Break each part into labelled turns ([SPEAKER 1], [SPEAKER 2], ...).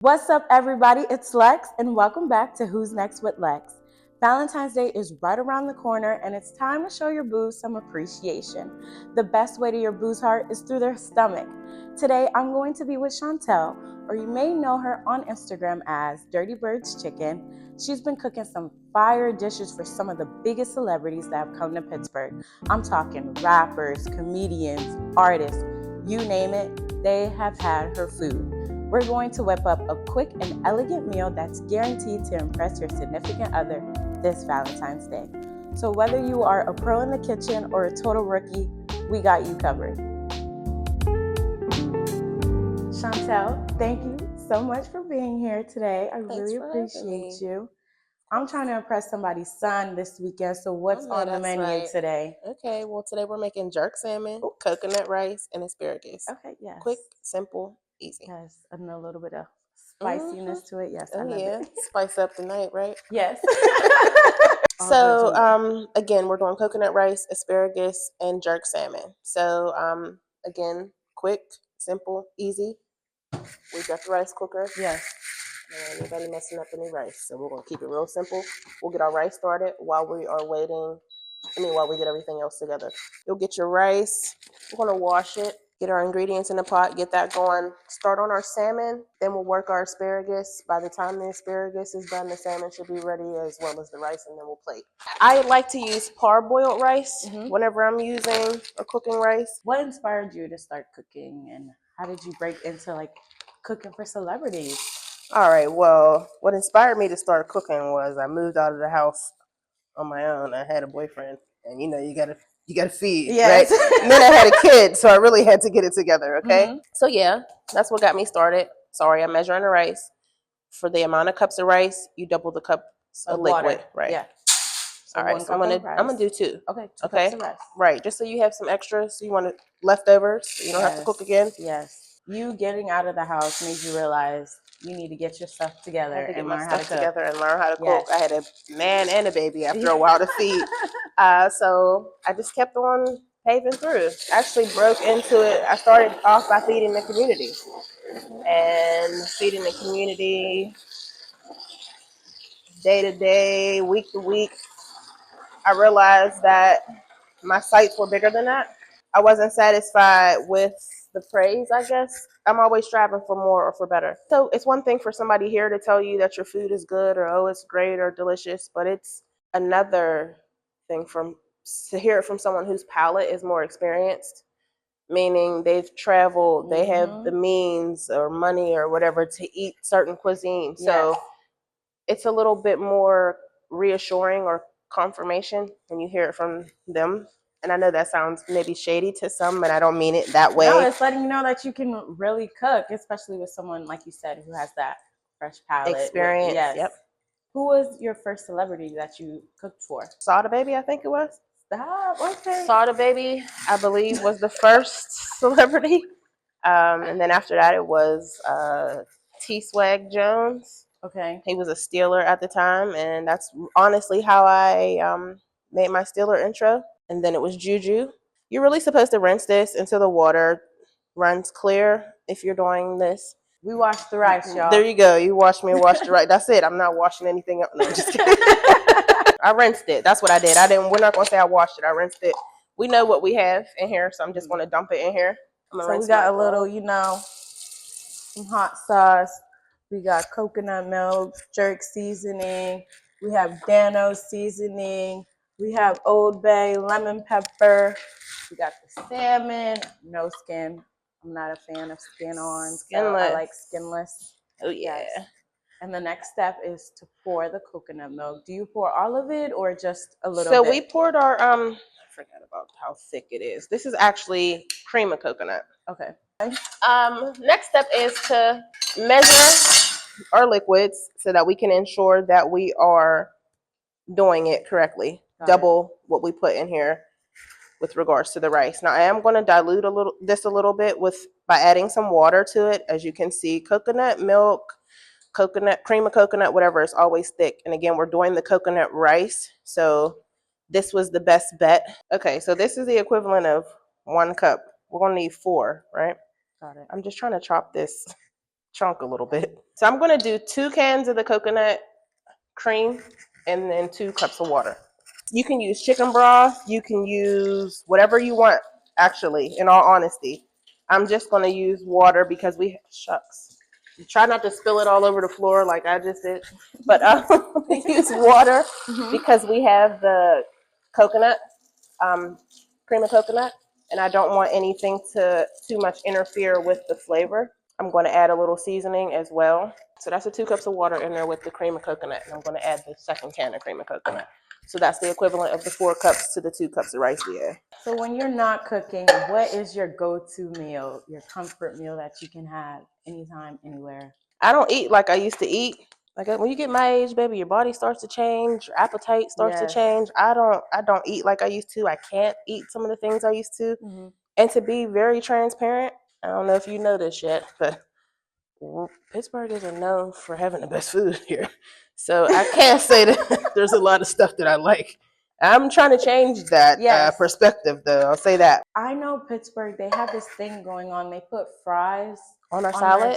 [SPEAKER 1] What's up, everybody? It's Lex, and welcome back to Who's Next with Lex. Valentine's Day is right around the corner, and it's time to show your booze some appreciation. The best way to your boo's heart is through their stomach. Today, I'm going to be with Shauntel, or you may know her on Instagram as DirtyBirdsChicken. She's been cooking some fire dishes for some of the biggest celebrities that have come to Pittsburgh. I'm talking rappers, comedians, artists, you name it, they have had her food. We're going to whip up a quick and elegant meal that's guaranteed to impress your significant other this Valentine's Day. So whether you are a pro in the kitchen or a total rookie, we got you covered. Shauntel, thank you so much for being here today. I really appreciate you. I'm trying to impress somebody's son this weekend, so what's on the menu today?
[SPEAKER 2] Okay, well, today we're making jerk salmon, coconut rice, and asparagus.
[SPEAKER 1] Okay, yes.
[SPEAKER 2] Quick, simple, easy.
[SPEAKER 1] Yes, and a little bit of spiciness to it. Yes,
[SPEAKER 2] I love it. Spice up the night, right?
[SPEAKER 1] Yes.
[SPEAKER 2] So, again, we're doing coconut rice, asparagus, and jerk salmon. So, again, quick, simple, easy. We got the rice cooker.
[SPEAKER 1] Yes.
[SPEAKER 2] And anybody messing up any rice. So we're going to keep it real simple. We'll get our rice started while we are waiting. While we get everything else together. You'll get your rice. We're going to wash it. Get our ingredients in the pot. Get that going. Start on our salmon. Then we'll work our asparagus. By the time the asparagus is done, the salmon should be ready as well as the rice, and then we'll plate. I like to use parboiled rice whenever I'm using or cooking rice.
[SPEAKER 1] What inspired you to start cooking, and how did you break into cooking for celebrities?
[SPEAKER 2] All right, well, what inspired me to start cooking was I moved out of the house on my own. I had a boyfriend, and you gotta feed, yes. Right? And then I had a kid, so I really had to get it together, okay? So yeah, that's what got me started. Sorry, I'm measuring the rice. For the amount of cups of rice, you double the cups of liquid,
[SPEAKER 1] water.
[SPEAKER 2] Right?
[SPEAKER 1] Yeah.
[SPEAKER 2] So all right, so I'm gonna do two.
[SPEAKER 1] Okay, two cups of rice.
[SPEAKER 2] Right, just so you have some extras, so you want leftovers, so you don't have to cook again.
[SPEAKER 1] Yes. You getting out of the house made you realize you need to get your stuff together and learn how to cook.
[SPEAKER 2] And learn how to cook. I had a man and a baby after a while to feed. So I just kept on paving through. Actually broke into it. I started off by feeding the community. And feeding the community day to day, week to week. I realized that my sights were bigger than that. I wasn't satisfied with the praise, I guess. I'm always striving for more or for better. So it's one thing for somebody here to tell you that your food is good or, oh, it's great or delicious, but it's another thing to hear it from someone whose palate is more experienced, meaning they've traveled, they have the means or money or whatever to eat certain cuisine. So it's a little bit more reassuring or confirmation when you hear it from them. And I know that sounds maybe shady to some, and I don't mean it that way.
[SPEAKER 1] No, it's letting you know that you can really cook, especially with someone, like you said, who has that fresh palate.
[SPEAKER 2] Experience,
[SPEAKER 1] Yep. Who was your first celebrity that you cooked for?
[SPEAKER 2] Sada Baby, I think it was.
[SPEAKER 1] Stop, okay.
[SPEAKER 2] Sada Baby, I believe, was the first celebrity. And then after that, it was T-Swag Jones.
[SPEAKER 1] Okay.
[SPEAKER 2] He was a Steeler at the time, and that's honestly how I made my Steeler intro. And then it was Juju. You're really supposed to rinse this until the water runs clear if you're doing this.
[SPEAKER 1] We washed the rice, y'all.
[SPEAKER 2] There you go. You washed me and washed the rice. That's it. I'm not washing anything up. No, I'm just kidding. I rinsed it. That's what I did. We're not going to say I washed it. I rinsed it. We know what we have in here, so I'm just going to dump it in here.
[SPEAKER 1] So we got a little, some hot sauce. We got coconut milk, jerk seasoning. We have Dano seasoning. We have Old Bay, lemon pepper. We got the salmon, no skin. I'm not a fan of skin on, so I like skinless.
[SPEAKER 2] Oh, yeah.
[SPEAKER 1] Yes. And the next step is to pour the coconut milk. Do you pour all of it or just a little bit?
[SPEAKER 2] So we poured our, I forgot about how thick it is. This is actually cream of coconut.
[SPEAKER 1] Okay.
[SPEAKER 2] Next step is to measure our liquids so that we can ensure that we are doing it correctly. Double what we put in here with regards to the rice. Now I am going to dilute this a little bit by adding some water to it. As you can see, coconut milk, coconut, cream of coconut, whatever, is always thick. And again, we're doing the coconut rice, so this was the best bet. Okay, so this is the equivalent of 1 cup. We're going to need 4, right?
[SPEAKER 1] Got it.
[SPEAKER 2] I'm just trying to chop this chunk a little bit. So I'm going to do 2 cans of the coconut cream and then 2 cups of water. You can use chicken broth. You can use whatever you want, actually, in all honesty. I'm just going to use water because shucks. Try not to spill it all over the floor like I just did. But we use water because we have the coconut, cream of coconut, and I don't want anything to too much interfere with the flavor. I'm going to add a little seasoning as well. So that's the 2 cups of water in there with the cream of coconut. And I'm going to add the second can of cream of coconut. So that's the equivalent of the 4 cups to the 2 cups of rice we add.
[SPEAKER 1] So when you're not cooking, what is your go-to meal, your comfort meal that you can have anytime, anywhere?
[SPEAKER 2] I don't eat like I used to eat. Like when you get my age, baby, your body starts to change, your appetite starts to change. I don't eat like I used to. I can't eat some of the things I used to. Mm-hmm. And to be very transparent, I don't know if you know this yet, but Pittsburgh isn't known for having the best food here. So I can't say that there's a lot of stuff that I like. I'm trying to change that perspective, though. I'll say that.
[SPEAKER 1] I know Pittsburgh, they have this thing going on. They put fries
[SPEAKER 2] on our salad.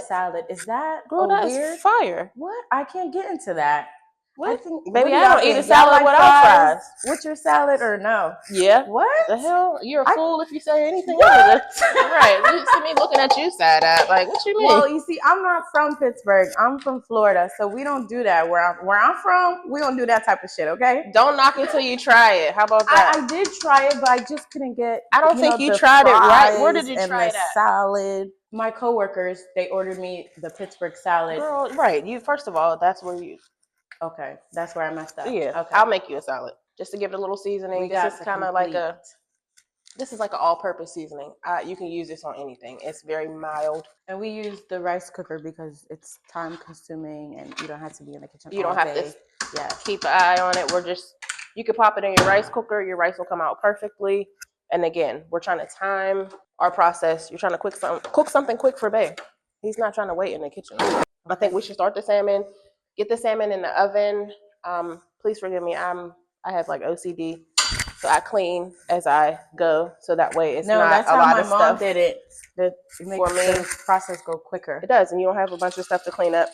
[SPEAKER 1] Is that
[SPEAKER 2] that's
[SPEAKER 1] weird?
[SPEAKER 2] Fire.
[SPEAKER 1] What? I can't get into that.
[SPEAKER 2] What? Baby, I don't eat a salad without fries.
[SPEAKER 1] With your salad or no?
[SPEAKER 2] Yeah.
[SPEAKER 1] What?
[SPEAKER 2] The hell? You're a fool if you say anything other than right. You see me looking at you sad at like, what you mean?
[SPEAKER 1] Well, you see, I'm not from Pittsburgh. I'm from Florida, so we don't do that. Where I'm from, we don't do that type of shit. Okay?
[SPEAKER 2] Don't knock it till you try it. How about that?
[SPEAKER 1] I did try it, but I just couldn't get.
[SPEAKER 2] I don't think you tried it right. Where did you try it at?
[SPEAKER 1] Salad. My coworkers, they ordered me the Pittsburgh salad.
[SPEAKER 2] Girl, right. You first of all, that's where you.
[SPEAKER 1] Okay, that's where I messed up.
[SPEAKER 2] Yeah,
[SPEAKER 1] okay.
[SPEAKER 2] I'll make you a salad just to give it a little seasoning. This is kind of like an all-purpose seasoning. You can use this on anything. It's very mild.
[SPEAKER 1] And we use the rice cooker because it's time-consuming and you don't have to be in the kitchen.
[SPEAKER 2] You don't have to keep an eye on it. You can pop it in your rice cooker. Your rice will come out perfectly. And again, we're trying to time our process. You're trying to cook something quick for bae. He's not trying to wait in the kitchen. I think we should start the salmon. Get the salmon in the oven. Please forgive me. I have like OCD, so I clean as I go, so that way it's not a lot of stuff. No, that's how my mom did it. It makes the process go quicker. It does, and you don't have a bunch of stuff to clean up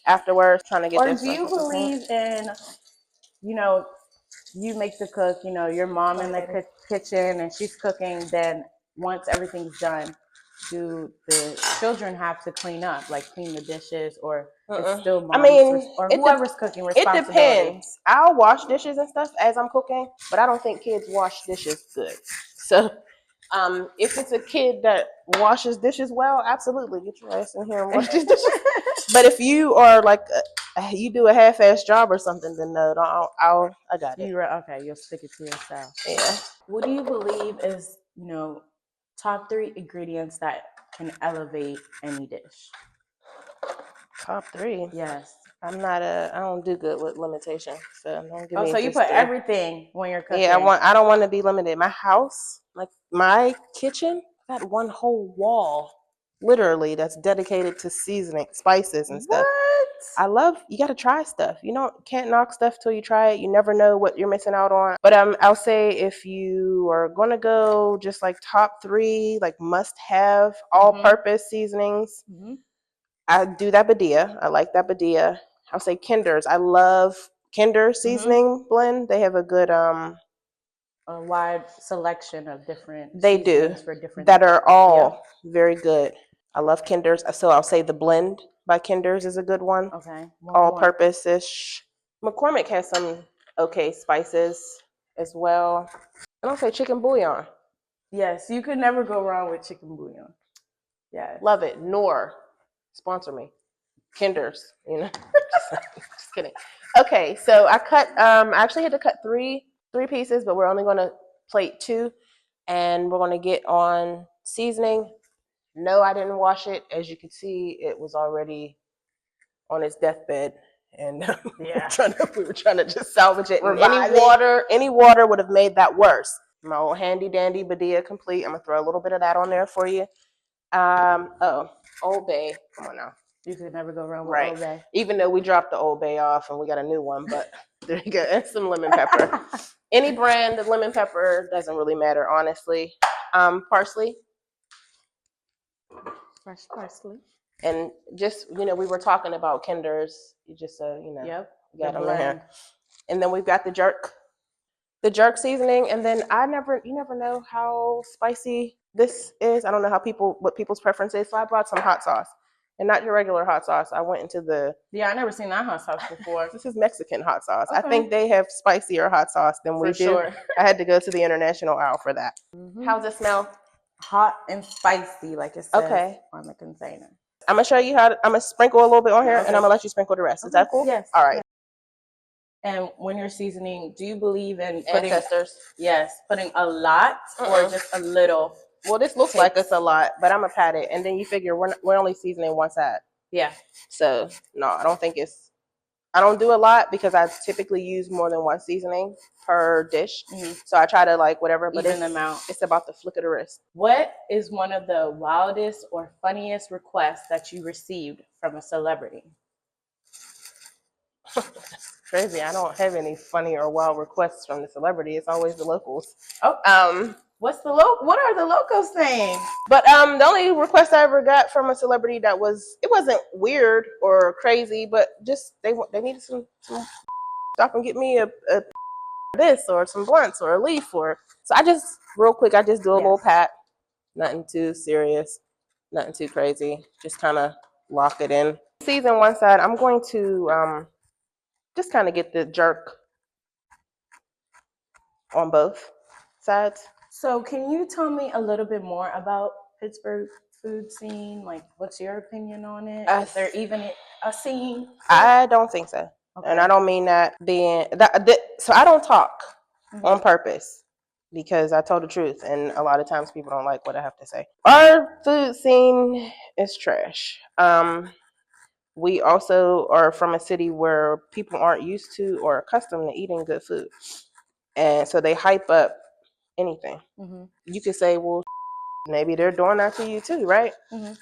[SPEAKER 2] afterwards. Trying to get.
[SPEAKER 1] Or do you believe in, you make the cook, your mom in the kitchen and she's cooking. Then once everything's done, do the children have to clean up, like clean the dishes, or it's still mom's or whoever's cooking responsibility?
[SPEAKER 2] It depends. I'll wash dishes and stuff as I'm cooking, but I don't think kids wash dishes good. So if it's a kid that washes dishes well, absolutely get your ass in here and wash these dishes. But if you are like you do a half-ass job or something, then no, I got it.
[SPEAKER 1] Okay, you'll stick it to yourself.
[SPEAKER 2] Yeah.
[SPEAKER 1] What do you believe is top 3 ingredients that can elevate any dish?
[SPEAKER 2] Top 3?
[SPEAKER 1] Yes.
[SPEAKER 2] I don't do good with limitations. So don't give me.
[SPEAKER 1] So you put everything when you're cooking?
[SPEAKER 2] Yeah, I don't want to be limited. My house, like my kitchen, got one whole wall, literally, that's dedicated to seasoning, spices and stuff. What? You got to try stuff. Can't knock stuff till you try it. You never know what you're missing out on. But I'll say if you are going to go just like top 3, like must have all-purpose seasonings, I do that Badia. I like that Badia. I'll say Kinder's. I love Kinder seasoning blend. They have a good a
[SPEAKER 1] wide selection of different
[SPEAKER 2] seasonings for different that are all very good. I love Kinder's. So I'll say the blend by Kinder's is a good one.
[SPEAKER 1] Okay.
[SPEAKER 2] All-purpose-ish. McCormick has some okay spices as well. And I'll say chicken bouillon.
[SPEAKER 1] Yes, you could never go wrong with chicken bouillon. Yeah.
[SPEAKER 2] Love it. Nor sponsor me. Kinder's, just kidding. Okay, so I actually had to cut three pieces, but we're only going to plate 2, and we're going to get on seasoning. No, I didn't wash it. As you can see, it was already on its deathbed, and we were trying to just salvage it. Any water would have made that worse. My old handy dandy Badia complete. I'm gonna throw a little bit of that on there for you. Old Bay. Come on now.
[SPEAKER 1] You could never go wrong with Old Bay.
[SPEAKER 2] Even though we dropped the Old Bay off and we got a new one, but there you go. And some lemon pepper. Any brand of lemon pepper doesn't really matter, honestly. Parsley.
[SPEAKER 1] Fresh parsley.
[SPEAKER 2] And just, we were talking about Kinders. You just,
[SPEAKER 1] Yep.
[SPEAKER 2] got
[SPEAKER 1] The
[SPEAKER 2] them in here.
[SPEAKER 1] blend.
[SPEAKER 2] And then we've got the jerk seasoning. And then you never know how spicy this is. I don't know what people's preference is. So I brought some hot sauce, and not your regular hot sauce. I went into
[SPEAKER 1] I never seen that hot sauce before.
[SPEAKER 2] this is Mexican hot sauce.
[SPEAKER 1] Okay.
[SPEAKER 2] I think they have spicier hot sauce than we do.
[SPEAKER 1] Sure.
[SPEAKER 2] I had to go to the international aisle for that. Mm-hmm. How's it smell?
[SPEAKER 1] Hot and spicy, like it says on the container. I'm
[SPEAKER 2] gonna show you I'm gonna sprinkle a little bit on here, and I'm gonna let you sprinkle the rest. Is that cool?
[SPEAKER 1] Yes.
[SPEAKER 2] All right.
[SPEAKER 1] Yes. And when you're seasoning, do you believe in putting
[SPEAKER 2] ancestors?
[SPEAKER 1] Yes, putting a lot or just a little?
[SPEAKER 2] Well, this looks like it's a lot, but I'm gonna pat it, and then you figure we're only seasoning one side.
[SPEAKER 1] Yeah.
[SPEAKER 2] So no, I don't do a lot because I typically use more than one seasoning per dish. Mm-hmm. So I try to whatever, but even amount. It's about the flick of the wrist.
[SPEAKER 1] What is one of the wildest or funniest requests that you received from a celebrity?
[SPEAKER 2] Crazy. I don't have any funny or wild requests from the celebrity. It's always the locals. Oh,
[SPEAKER 1] what are the locals saying?
[SPEAKER 2] But the only request I ever got from a celebrity it wasn't weird or crazy, but just they needed some stop and get me a this or some blunts or a leaf so I just real quick do a little pat, nothing too serious, nothing too crazy, just kind of lock it in. Season one side, I'm going to just kind of get the jerk on both sides.
[SPEAKER 1] So can you tell me a little bit more about Pittsburgh food scene? Like, what's your opinion on it? Is there even a scene?
[SPEAKER 2] I don't think so. Okay. And I don't mean that being so I don't talk on purpose because I told the truth, and a lot of times people don't like what I have to say. Our food scene is trash. We also are from a city where people aren't used to or accustomed to eating good food, and so they hype up anything. Mm-hmm. You could say, well, maybe they're doing that to you too, right? Mm-hmm.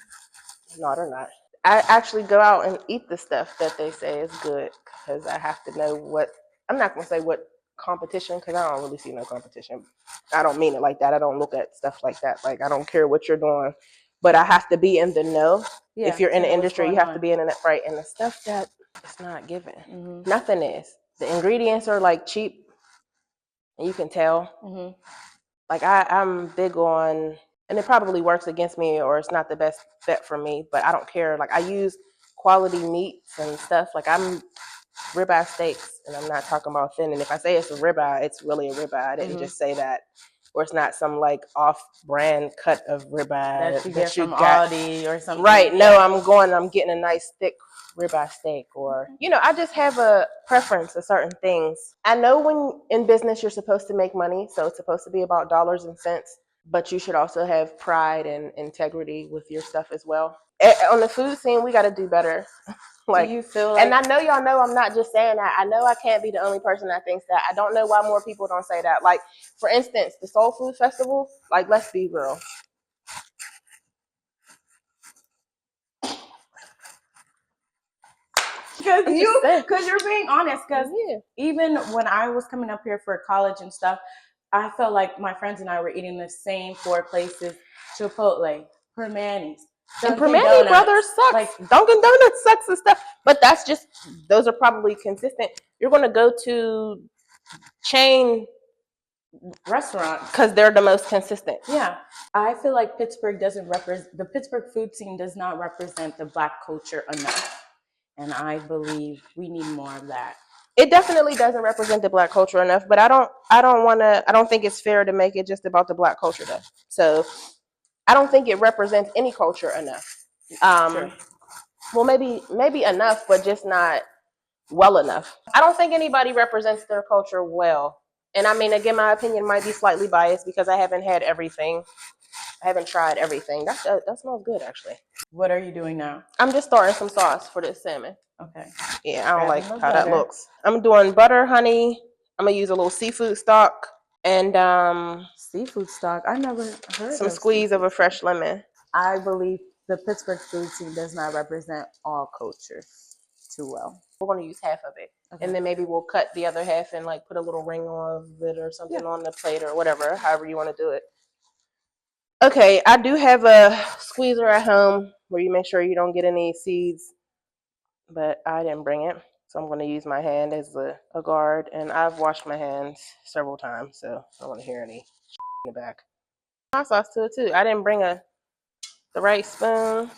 [SPEAKER 2] No, they're not. I actually go out and eat the stuff that they say is good because I have to know I'm not going to say what competition because I don't really see no competition. I don't mean it like that. I don't look at stuff like that. Like, I don't care what you're doing, but I have to be in the know. Yeah, if you're in the industry, you have to be in it, right? And the stuff that it's not given. Mm-hmm. Nothing is. The ingredients are cheap, and you can tell. Mm-hmm. I'm big on, and it probably works against me or it's not the best bet for me, but I don't care. I use quality meats and stuff. I'm ribeye steaks, and I'm not talking about thin. And if I say it's a ribeye, it's really a ribeye. I didn't just say that. Or it's not some off-brand cut of ribeye
[SPEAKER 1] that you got from Aldi or something.
[SPEAKER 2] Right. No, I'm getting a nice thick ribeye steak, or I just have a preference of certain things. I know when in business you're supposed to make money, so it's supposed to be about dollars and cents, but you should also have pride and integrity with your stuff as well. On the food scene, we got to do better. Do you feel and I know y'all know I'm not just saying that. I know I can't be the only person that thinks that. I don't know why more people don't say that. For instance, the Soul Food Festival, let's be real.
[SPEAKER 1] Because you're being honest. Because even when I was coming up here for college and stuff, I felt like my friends and I were eating the same 4 places: Chipotle, Permani's.
[SPEAKER 2] And Permani Brothers sucks. Dunkin' Donuts sucks and stuff. But those are probably consistent. You're going to go to chain
[SPEAKER 1] restaurants
[SPEAKER 2] because they're the most consistent.
[SPEAKER 1] Yeah. I feel like Pittsburgh the Pittsburgh food scene does not represent the Black culture enough. And I believe we need more of that.
[SPEAKER 2] It definitely doesn't represent the Black culture enough, but I don't think it's fair to make it just about the Black culture though. So I don't think it represents any culture enough. Sure. Well, maybe enough, but just not well enough. I don't think anybody represents their culture well. And I mean, again, my opinion might be slightly biased because I haven't had everything. I haven't tried everything. That smells good, actually.
[SPEAKER 1] What are you doing now?
[SPEAKER 2] I'm just starting some sauce for this salmon.
[SPEAKER 1] Okay.
[SPEAKER 2] Yeah, I don't like how that looks. I'm doing butter, honey. I'm going to use a little seafood stock. And
[SPEAKER 1] seafood stock. I never heard
[SPEAKER 2] some squeeze of a fresh lemon.
[SPEAKER 1] I believe the Pittsburgh food scene does not represent all cultures too well.
[SPEAKER 2] We're going to use half of it, and then maybe we'll cut the other half and put a little ring of it or something on the plate or whatever, however you want to do it. Okay, I do have a squeezer at home. where you make sure you don't get any seeds. But I didn't bring it, so I'm going to use my hand as a guard. And I've washed my hands several times, so I don't want to hear any in the back. Hot sauce to it too. I didn't bring the right spoon.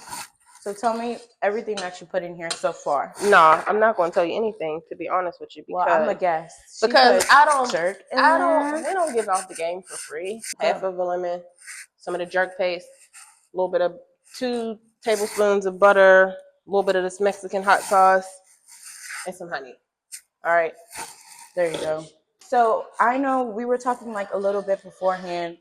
[SPEAKER 1] So tell me everything that you put in here so far.
[SPEAKER 2] No, I'm not going to tell you anything, to be honest with you. Because,
[SPEAKER 1] well, I'm a guest.
[SPEAKER 2] Because we don't give out the game for free. Half of a lemon, some of the jerk paste, a little bit of 2 tablespoons of butter, a little bit of this Mexican hot sauce, and some honey. All right.
[SPEAKER 1] There you go. So I know we were talking like a little bit beforehand.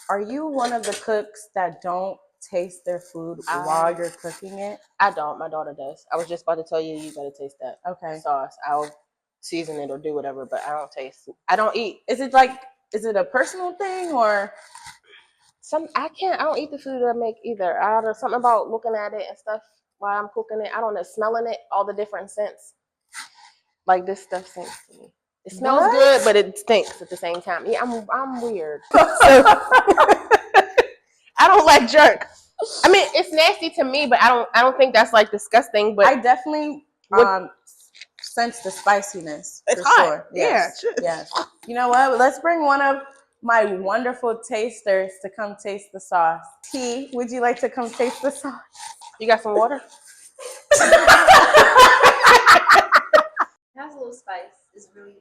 [SPEAKER 1] Are you one of the cooks that don't taste their food while you're cooking it?
[SPEAKER 2] I don't. My daughter does. I was just about to tell you, you got to taste that sauce. I'll season it or do whatever, but I don't taste it. I don't eat.
[SPEAKER 1] Is it a personal thing or?
[SPEAKER 2] I don't eat the food that I make either. There's something about looking at it and stuff while I'm cooking it. I don't know, smelling it, all the different scents. Like this stuff stinks to me. It smells good, but it stinks at the same time. Yeah, I'm weird. So I don't like jerk. I mean, it's nasty to me, but I don't think that's like disgusting. But
[SPEAKER 1] I definitely sense the spiciness.
[SPEAKER 2] It's
[SPEAKER 1] for
[SPEAKER 2] hot.
[SPEAKER 1] Sure. Yes. Yeah. Yes. You know what? Let's bring one of my wonderful tasters to come taste the sauce. T, would you like to come taste the sauce?
[SPEAKER 2] You got some water?
[SPEAKER 3] It has a little spice. It's really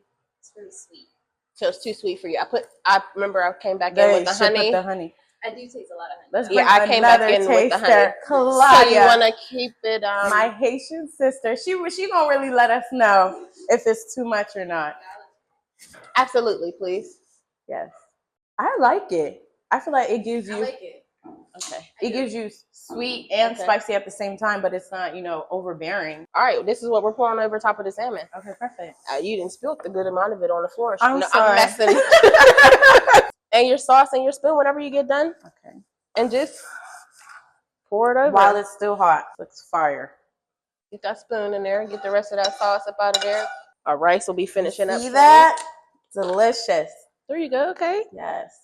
[SPEAKER 3] sweet.
[SPEAKER 2] So it's too sweet for you. I remember I came back in with the honey.
[SPEAKER 1] Put the honey.
[SPEAKER 3] I do taste a lot of honey.
[SPEAKER 2] I came back in with the honey.
[SPEAKER 1] Claudia,
[SPEAKER 2] so you want to keep it?
[SPEAKER 1] My Haitian sister, she gonna really let us know if it's too much or not.
[SPEAKER 2] Absolutely, please.
[SPEAKER 1] Yes, I like it. I feel like it gives you.
[SPEAKER 3] I like it.
[SPEAKER 1] Okay. It gives you sweet and spicy at the same time, but it's not, overbearing.
[SPEAKER 2] All right, this is what we're pouring over top of the salmon.
[SPEAKER 1] Okay, perfect.
[SPEAKER 2] You didn't spill a good amount of it on the floor.
[SPEAKER 1] I'm sorry.
[SPEAKER 2] I'm messing. And your sauce and your spoon, whenever you get done.
[SPEAKER 1] Okay.
[SPEAKER 2] And just pour it over.
[SPEAKER 1] While it's still hot. Looks fire.
[SPEAKER 2] Get that spoon in there and get the rest of that sauce up out of there. Our rice will be finishing up.
[SPEAKER 1] See that? Delicious.
[SPEAKER 2] There you go. Okay.
[SPEAKER 1] Yes.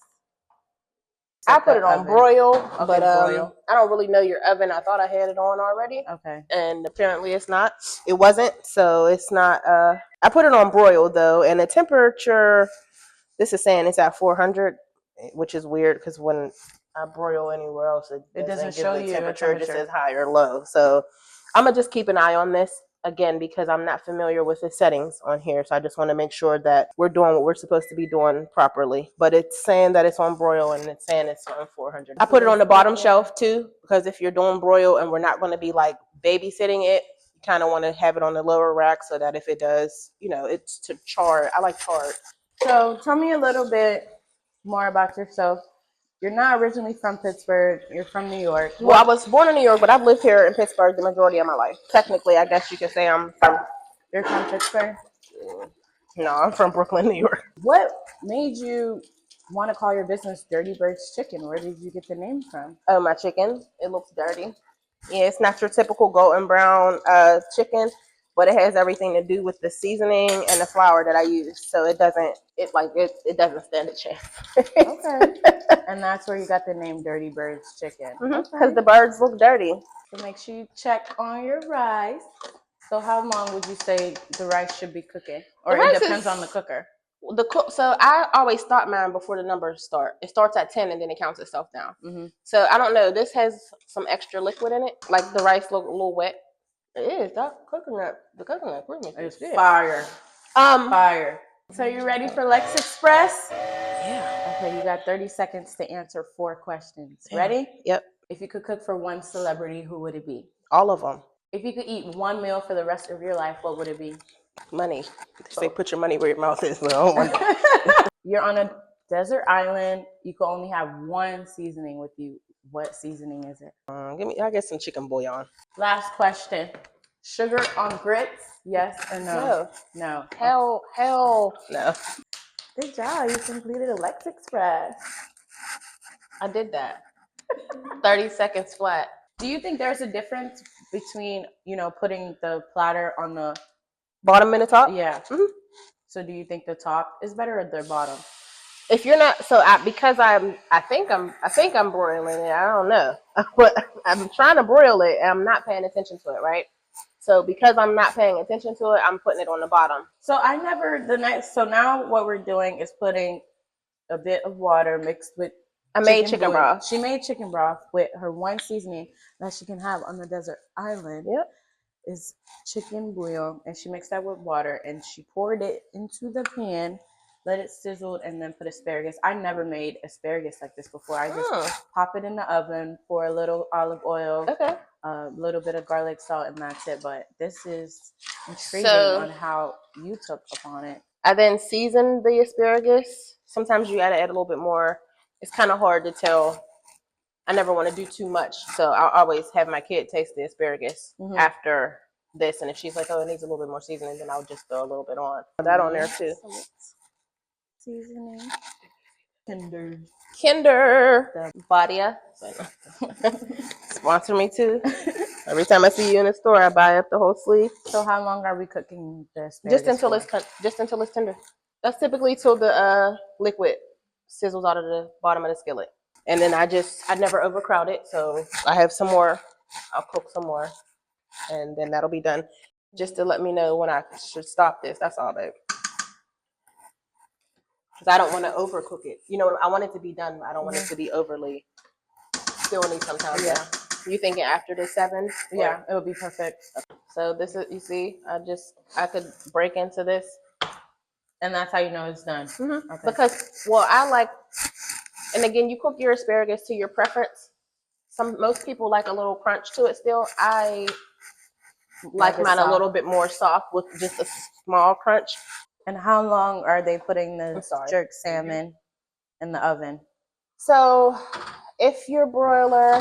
[SPEAKER 2] I put it on broil, but
[SPEAKER 1] broil.
[SPEAKER 2] I don't really know your oven. I thought I had it on already.
[SPEAKER 1] Okay.
[SPEAKER 2] And apparently it's not. It wasn't, so it's not. I put it on broil though, and the temperature. This is saying it's at 400, which is weird because when I broil anywhere else, it doesn't show you the temperature. It just says high or low. So I'm gonna just keep an eye on this. Again, because I'm not familiar with the settings on here, so I just want to make sure that we're doing what we're supposed to be doing properly. But it's saying that it's on broil and it's saying it's on 400. I put it on the bottom shelf too, because if you're doing broil and we're not going to be like babysitting it, you kind of want to have it on the lower rack so that if it does, it's to char. I like charred.
[SPEAKER 1] So tell me a little bit more about yourself. You're not originally from Pittsburgh. You're from New York.
[SPEAKER 2] Well, I was born in New York, but I've lived here in Pittsburgh the majority of my life. Technically, I guess you could say I'm from...
[SPEAKER 1] You're from Pittsburgh?
[SPEAKER 2] No, I'm from Brooklyn, New York.
[SPEAKER 1] What made you want to call your business Dirty Birds Chicken? Where did you get the name from?
[SPEAKER 2] Oh, my chicken. It looks dirty. Yeah, it's not your typical golden brown chicken, but it has everything to do with the seasoning and the flour that I use. So it doesn't stand a chance.
[SPEAKER 1] Okay. And that's where you got the name Dirty Birds Chicken.
[SPEAKER 2] Because the birds look dirty.
[SPEAKER 1] So make sure you check on your rice. So how long would you say the rice should be cooking? Or it depends on the cooker?
[SPEAKER 2] So I always start mine before the numbers start. It starts at 10 and then it counts itself down. So I don't know. This has some extra liquid in it. Like the rice look a little wet. It is. The coconut cream is
[SPEAKER 1] fire. Fire. So you ready for Lex Express?
[SPEAKER 2] Yeah.
[SPEAKER 1] Okay, you got 30 seconds to answer 4 questions. Ready?
[SPEAKER 2] Yep.
[SPEAKER 1] If you could cook for one celebrity, who would it be?
[SPEAKER 2] All of them.
[SPEAKER 1] If you could eat one meal for the rest of your life, what would it be?
[SPEAKER 2] Money. They say put your money where your mouth is.
[SPEAKER 1] You're on a desert island. You can only have one seasoning with you. What seasoning is it?
[SPEAKER 2] I get some chicken bouillon.
[SPEAKER 1] Last question. Sugar on grits? Yes or no? No.
[SPEAKER 2] Hell no.
[SPEAKER 1] Good job. You completed a Lex Express.
[SPEAKER 2] I did that. 30 seconds flat.
[SPEAKER 1] Do you think there's a difference between, putting the platter on the
[SPEAKER 2] bottom and the top?
[SPEAKER 1] Yeah. So do you think the top is better or the bottom?
[SPEAKER 2] If you're not, so I think I'm broiling it. I don't know, but I'm trying to broil it, and I'm not paying attention to it, right? So because I'm not paying attention to it, I'm putting it on the bottom.
[SPEAKER 1] So so now what we're doing is putting a bit of water mixed with
[SPEAKER 2] I made chicken broth.
[SPEAKER 1] She made chicken broth with her one seasoning that she can have on the desert island.
[SPEAKER 2] Yep.
[SPEAKER 1] Is chicken bouillon, and she mixed that with water, and she poured it into the pan, let it sizzle, and then put asparagus. I never made asparagus like this before. I just pop it in the oven, pour a little olive oil, a little bit of garlic salt, and that's it. But this is intriguing on how you took upon it.
[SPEAKER 2] I then seasoned the asparagus. Sometimes you gotta add a little bit more. It's kind of hard to tell. I never want to do too much, so I'll always have my kid taste the asparagus after this. And if she's like, "Oh, it needs a little bit more seasoning," then I'll just throw a little bit on. Put that on there too.
[SPEAKER 1] Seasoning.
[SPEAKER 2] Kinder. Badia. Sponsor me too. Every time I see you in the store, I buy up the whole sleeve.
[SPEAKER 1] So how long are we cooking the asparagus?
[SPEAKER 2] Just until it's tender. That's typically till the liquid sizzles out of the bottom of the skillet. And then I never overcrowd it, so I have some more. I'll cook some more, and then that'll be done. Just to let me know when I should stop this. That's all, babe. Because I don't want to overcook it. You know, I want it to be done. I don't want it to be overly stony sometimes. Yeah. You thinking after the 7?
[SPEAKER 1] Yeah, it would be perfect.
[SPEAKER 2] So this is, you see, I could break into this.
[SPEAKER 1] And that's how you know it's done.
[SPEAKER 2] Mm-hmm. Okay. Because, well, and again, you cook your asparagus to your preference. Most people like a little crunch to it still. I like mine a little bit more soft with just a small crunch.
[SPEAKER 1] And how long are they putting the jerk salmon in the oven?
[SPEAKER 2] So if your broiler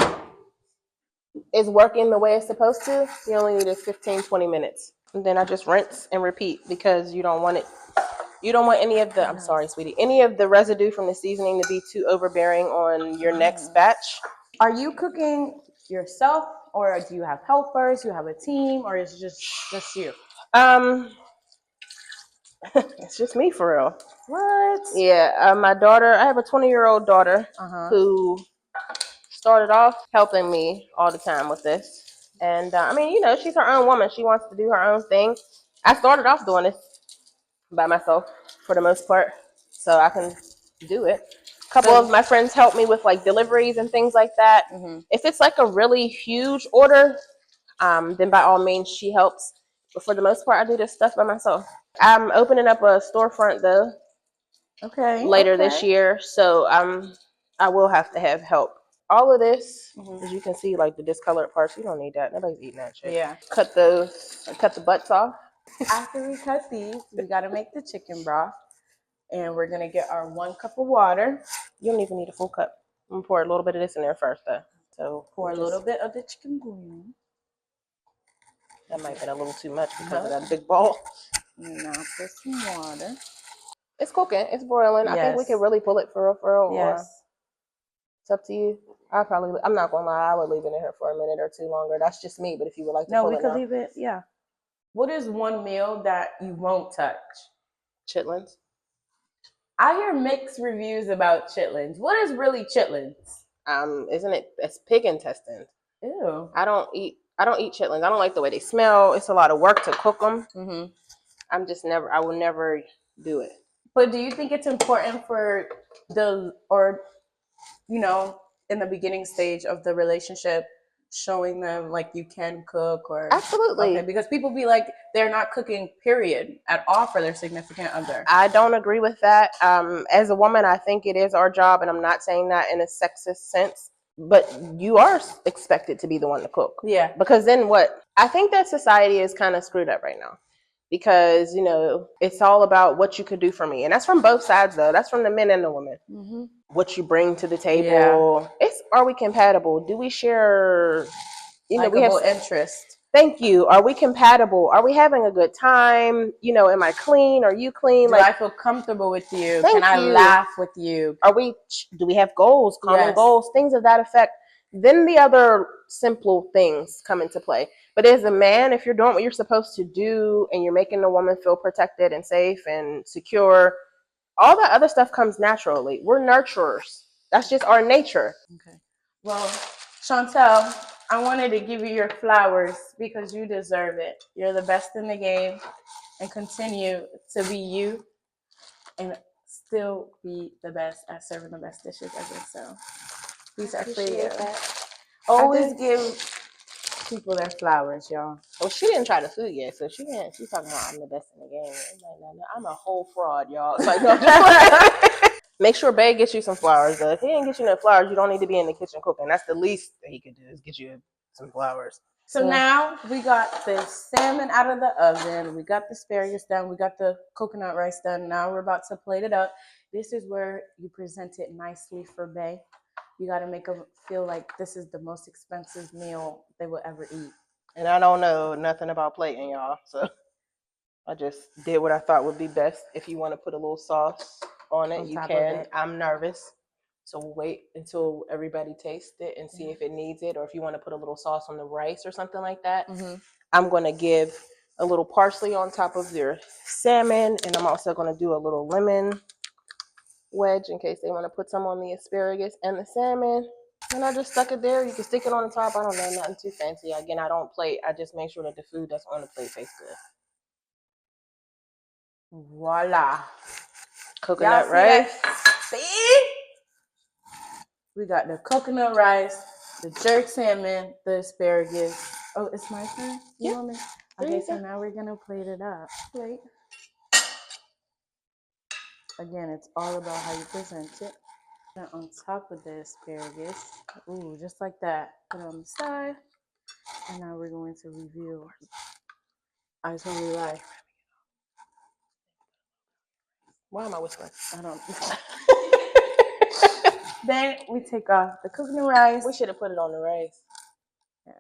[SPEAKER 2] is working the way it's supposed to, you only need 15-20 minutes. And then I just rinse and repeat because you don't want any of the, I'm sorry, sweetie, any of the residue from the seasoning to be too overbearing on your next batch.
[SPEAKER 1] Are you cooking yourself, or do you have helpers? You have a team, or is it just you?
[SPEAKER 2] It's just me for real.
[SPEAKER 1] What?
[SPEAKER 2] Yeah, my daughter, I have a 20-year-old daughter who started off helping me all the time with this. And I mean, you know, she's her own woman. She wants to do her own thing. I started off doing this by myself for the most part, so I can do it. A couple of my friends help me with like deliveries and things like that. If it's like a really huge order, then by all means she helps. But for the most part, I do this stuff by myself. I'm opening up a storefront though. Later this year, so I will have to have help. All of this, as you can see, like the discolored parts, you don't need that. Nobody's eating that shit.
[SPEAKER 1] Yeah.
[SPEAKER 2] Cut the butts off.
[SPEAKER 1] After we cut these, we gotta make the chicken broth, and we're gonna get our 1 cup of water.
[SPEAKER 2] You don't even need a full cup. I'm gonna pour a little bit of this in there first, though. So
[SPEAKER 1] pour a little bit of the chicken bouillon.
[SPEAKER 2] That might have been a little too much because of that big bowl.
[SPEAKER 1] Now put some water.
[SPEAKER 2] It's cooking. It's boiling. Yes. I think we can really pull it for real. Yes. It's up to you. I'm not gonna lie. I would leave it in here for a minute or 2 longer. That's just me. But if you would like to,
[SPEAKER 1] we could leave it. Yeah. What is one meal that you won't touch?
[SPEAKER 2] Chitlins.
[SPEAKER 1] I hear mixed reviews about chitlins. What is really chitlins?
[SPEAKER 2] Isn't it? It's pig intestines.
[SPEAKER 1] Ew.
[SPEAKER 2] I don't eat chitlins. I don't like the way they smell. It's a lot of work to cook them. I will never do it.
[SPEAKER 1] But do you think it's important for in the beginning stage of the relationship, showing them like you can cook? Or
[SPEAKER 2] absolutely.
[SPEAKER 1] Okay, because people be like they're not cooking period at all for their significant other.
[SPEAKER 2] I don't agree with that. As a woman, I think it is our job, and I'm not saying that in a sexist sense, but you are expected to be the one to cook.
[SPEAKER 1] Yeah.
[SPEAKER 2] Because then what? I think that society is kind of screwed up right now. Because, you know, it's all about what you could do for me. And that's from both sides, though. That's from the men and the women. What you bring to the table. Yeah. Are we compatible? Do we share,
[SPEAKER 1] we have interest?
[SPEAKER 2] Thank you. Are we compatible? Are we having a good time? You know, am I clean? Are you clean?
[SPEAKER 1] Do I feel comfortable with you? Can I laugh with you?
[SPEAKER 2] Do we have goals, common goals, things of that effect? Then the other simple things come into play. But as a man, if you're doing what you're supposed to do and you're making the woman feel protected and safe and secure, All that other stuff comes naturally. We're nurturers. That's just our nature.
[SPEAKER 1] Okay. Well, Shauntel, I wanted to give you your flowers because you deserve it. You're the best in the game, and continue to be you and still be the best at serving the best dishes ever. So these are for you. Always give people their flowers, y'all.
[SPEAKER 2] Well, she didn't try the food yet, so she can't. She's talking about I'm the best in the game. I'm a whole fraud, y'all. It's like, no, make sure Bae gets you some flowers. Though. If he didn't get you no flowers, you don't need to be in the kitchen cooking. That's the least that he could do is get you some flowers.
[SPEAKER 1] So now we got the salmon out of the oven. We got the asparagus done. We got the coconut rice done. Now we're about to plate it up. This is where you present it nicely for Bae. You got to make them feel like this is the most expensive meal they will ever eat.
[SPEAKER 2] And I don't know nothing about plating, y'all. So I just did what I thought would be best. If you want to put a little sauce on it, you can. I'm nervous. So we'll wait until everybody tastes it and see if it needs it, or if you want to put a little sauce on the rice or something like that. I'm going to give a little parsley on top of your salmon, and I'm also going to do a little lemon wedge in case they want to put some on the asparagus and the salmon. And I just stuck it there. You can stick it on the top. I don't know, nothing too fancy. Again, I don't plate. I just make sure that the food that's on the plate tastes good.
[SPEAKER 1] Voila.
[SPEAKER 2] Coconut rice.
[SPEAKER 1] See? We got the coconut rice, the jerk salmon, the asparagus. Oh, it's my turn?
[SPEAKER 2] Yeah.
[SPEAKER 1] Want me? Okay, so now we're going to plate it up. Plate. Again, it's all about how you present it. And on top of the asparagus, ooh, just like that. Put it on the side. And now we're going to reveal. I totally lie.
[SPEAKER 2] Why am I whispering?
[SPEAKER 1] I don't know. Then we take off the coconut rice.
[SPEAKER 2] We should have put it on the rice.
[SPEAKER 1] Yes.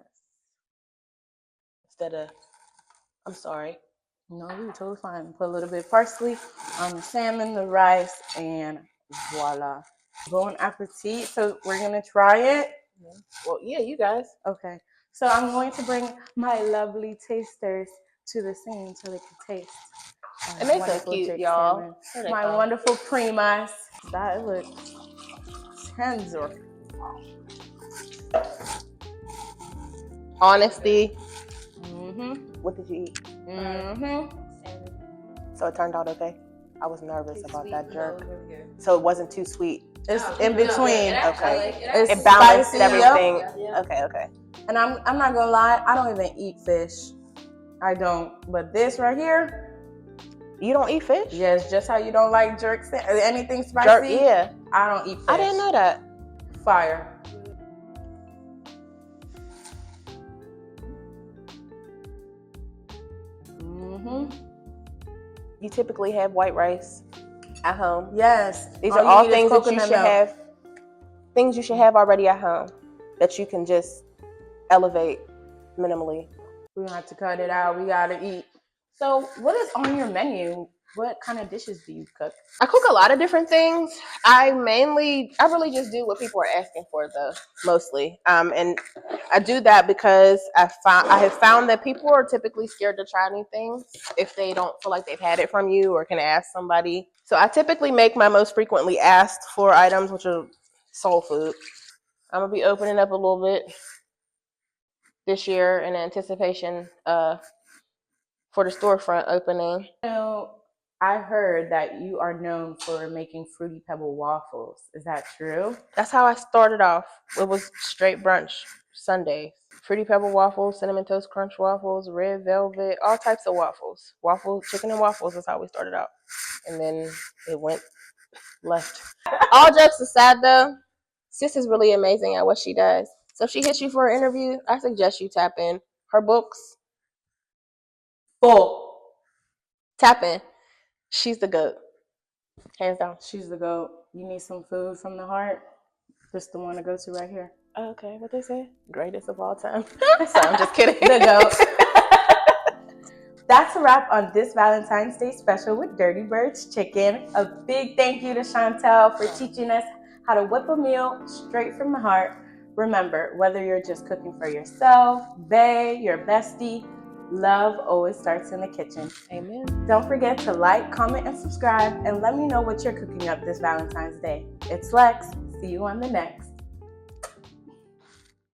[SPEAKER 2] Instead of, I'm sorry.
[SPEAKER 1] No, you're totally fine. Put a little bit of parsley on the salmon, the rice, and voila. Bon appetit. So we're going to try it.
[SPEAKER 2] Well, yeah, you guys.
[SPEAKER 1] Okay. So I'm going to bring my lovely tasters to the scene so they can taste.
[SPEAKER 2] It makes them cute, y'all.
[SPEAKER 1] My wonderful primas. That looks tender.
[SPEAKER 2] Honesty.
[SPEAKER 1] Mm-hmm.
[SPEAKER 2] What did you eat?
[SPEAKER 1] Mm-hmm.
[SPEAKER 2] So it turned out okay. I was nervous about that jerk.
[SPEAKER 3] No,
[SPEAKER 2] So it wasn't too sweet.
[SPEAKER 1] It's in between.
[SPEAKER 2] Okay.
[SPEAKER 1] It's
[SPEAKER 2] It balanced
[SPEAKER 1] spicy,
[SPEAKER 2] everything.
[SPEAKER 3] Yeah.
[SPEAKER 2] Okay.
[SPEAKER 1] And I'm not gonna lie, I don't even eat fish. I don't. But this right here,
[SPEAKER 2] You don't eat fish?
[SPEAKER 1] yes, just how you don't like jerk anything spicy.
[SPEAKER 2] Yeah.
[SPEAKER 1] I don't eat fish.
[SPEAKER 2] I didn't know that.
[SPEAKER 1] Fire. Mm-hmm.
[SPEAKER 2] You typically have white rice at home.
[SPEAKER 1] Yes.
[SPEAKER 2] These are all things that you should have. Things you should have already at home that you can just elevate minimally.
[SPEAKER 1] We don't have to cut it out. We gotta eat. So, what is on your menu? What kind of dishes do you cook?
[SPEAKER 2] I cook a lot of different things. I really just do what people are asking for, though, mostly. And I do that because I have found that people are typically scared to try new things if they don't feel like they've had it from you or can ask somebody. So I typically make my most frequently asked for items, which are soul food. I'm gonna be opening up a little bit this year in anticipation for the storefront opening.
[SPEAKER 1] I heard that you are known for making Fruity Pebble waffles. Is that true?
[SPEAKER 2] That's how I started off. It was straight brunch Sundays. Fruity Pebble waffles, Cinnamon Toast Crunch waffles, Red Velvet, all types of waffles. Waffles, chicken and waffles is how we started out. And then it went left. All jokes aside though, Sis is really amazing at what she does. So if she hits you for an interview, I suggest you tap in. Her books.
[SPEAKER 1] Full.
[SPEAKER 2] Tap in. She's the GOAT. Hands down.
[SPEAKER 1] She's the GOAT. You need some food from the heart? This the one to go to right here.
[SPEAKER 2] Okay, what they say? Greatest of all time. So I'm just kidding.
[SPEAKER 1] The GOAT. That's a wrap on this Valentine's Day special with Dirty Birds Chicken. A big thank you to Shauntel for teaching us how to whip a meal straight from the heart. Remember, whether you're just cooking for yourself, bae, your bestie, Love always starts in the kitchen.
[SPEAKER 2] Amen.
[SPEAKER 1] Don't forget to like, comment, and subscribe, and let me know what you're cooking up this Valentine's Day. It's Lex. See you on the next.